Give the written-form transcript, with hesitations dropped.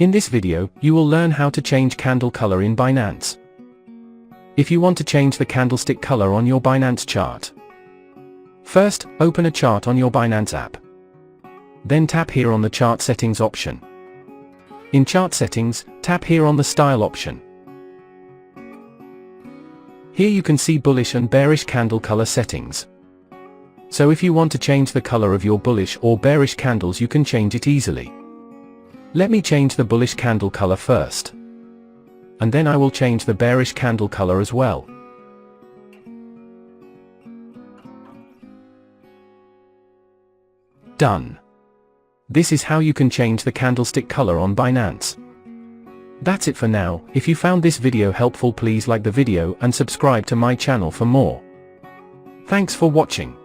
In this video, you will learn how to change candle color in Binance. If you want to change the candlestick color on your Binance chart, first, open a chart on your Binance app. Then tap here on the chart settings option. In chart settings, tap here on the style option. Here you can see bullish and bearish candle color settings. So if you want to change the color of your bullish or bearish candles, you can change it easily. Let me change the bullish candle color first. And then I will change the bearish candle color as well. Done. This is how you can change the candlestick color on Binance. That's it for now. If you found this video helpful, please like the video and subscribe to my channel for more. Thanks for watching.